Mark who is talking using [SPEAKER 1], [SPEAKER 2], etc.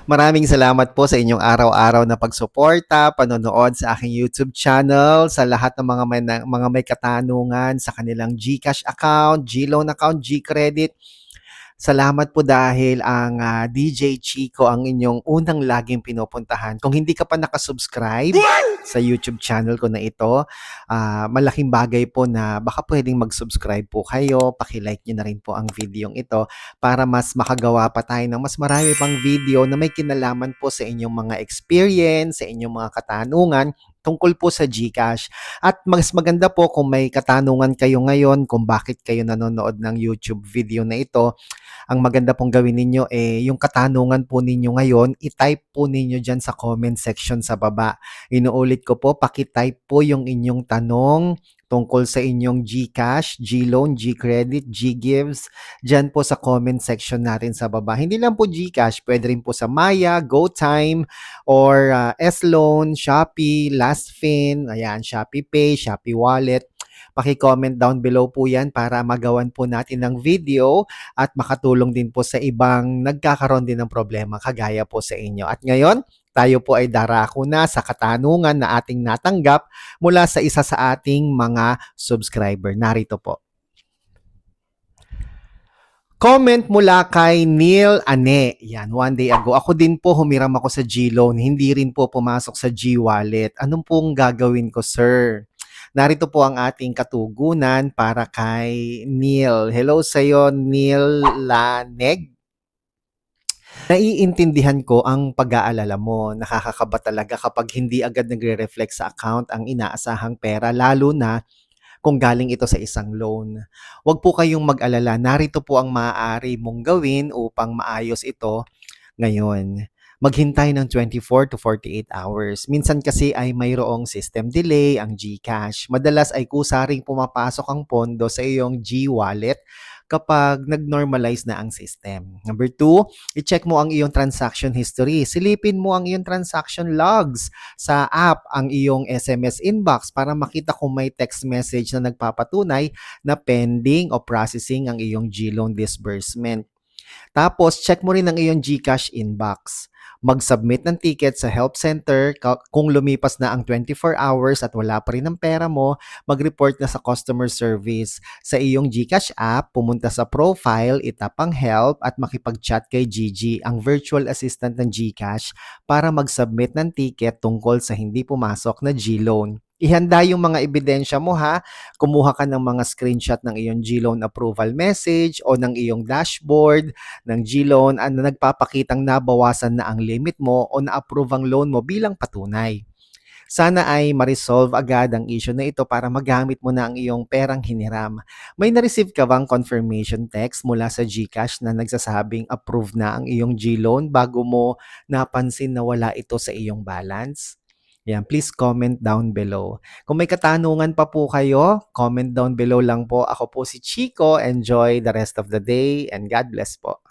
[SPEAKER 1] Maraming salamat po sa inyong araw-araw na pagsuporta, panonood sa aking YouTube channel, sa lahat ng mga may katanungan sa kanilang GCash account, GLoan account, GCredit. Salamat po dahil ang DJ Chico ang inyong unang laging pinupuntahan. Kung hindi ka pa nakasubscribe sa YouTube channel ko na ito, malaking bagay po na baka pwedeng mag-subscribe po kayo. Paki-like nyo na rin po ang video ito para mas makagawa pa tayo ng mas marami pang video na may kinalaman po sa inyong mga experience, sa inyong mga katanungan tungkol po sa GCash. At mas maganda po kung may katanungan kayo ngayon kung bakit kayo nanonood ng YouTube video na ito, ang maganda pong gawin ninyo yung katanungan po ninyo ngayon, i-type po ninyo dyan sa comment section sa baba. Inuulit ko po, paki-type po yung inyong tanong tungkol sa inyong GCash, GLoan, GCredit, GGives, dyan po sa comment section natin sa baba. Hindi lang po GCash, pwede rin po sa Maya, GoTime, or S-Loan, Shopee, LastFin, ayan, Shopee Pay, Shopee Wallet. Paki-comment down below po yan para magawan po natin ng video at makatulong din po sa ibang nagkakaroon din ng problema kagaya po sa inyo. At ngayon, tayo po ay darako na sa katanungan na ating natanggap mula sa isa sa ating mga subscriber. Narito po. Comment mula kay Neil Ane. Yan, one day ago. Ako din po humiram ako sa GLoan. Hindi rin po pumasok sa G-Wallet. Anong pong gagawin ko, sir? Narito po ang ating katugunan para kay Neil. Hello sa iyo, Neil Laneg. Naiintindihan ko ang pag-aalala mo. Nakakakaba talaga kapag hindi agad nagre-reflect sa account ang inaasahang pera, lalo na kung galing ito sa isang loan. Huwag po kayong mag-alala. Narito po ang maaari mong gawin upang maayos ito ngayon. Maghintay ng 24 to 48 hours. Minsan kasi ay mayroong system delay ang GCash. Madalas ay kusaring pumapasok ang pondo sa iyong G-Wallet kapag nag-normalize na ang system. Number 2, i-check mo ang iyong transaction history. Silipin mo ang iyong transaction logs sa app, ang iyong SMS inbox para makita kung may text message na nagpapatunay na pending o processing ang iyong GLoan disbursement. Tapos, check mo rin ang iyong GCash inbox. Mag-submit ng ticket sa help center. Kung lumipas na ang 24 hours at wala pa rin ang pera mo, mag-report na sa customer service. Sa iyong GCash app, pumunta sa profile, itap ang help at makipag-chat kay Gigi, ang virtual assistant ng GCash, para mag-submit ng ticket tungkol sa hindi pumasok na GLoan. Ihanda yung mga ebidensya mo ha. Kumuha ka ng mga screenshot ng iyong GLoan approval message o ng iyong dashboard ng GLoan na nagpapakitang nabawasan na ang limit mo o na-approve ang loan mo bilang patunay. Sana ay ma-resolve agad ang issue na ito para magamit mo na ang iyong perang hiniram. May na-receive ka bang confirmation text mula sa GCash na nagsasabing approve na ang iyong GLoan bago mo napansin na wala ito sa iyong balance? Yan, please comment down below. Kung may katanungan pa po kayo, comment down below lang po. Ako po si Chico. Enjoy the rest of the day and God bless po.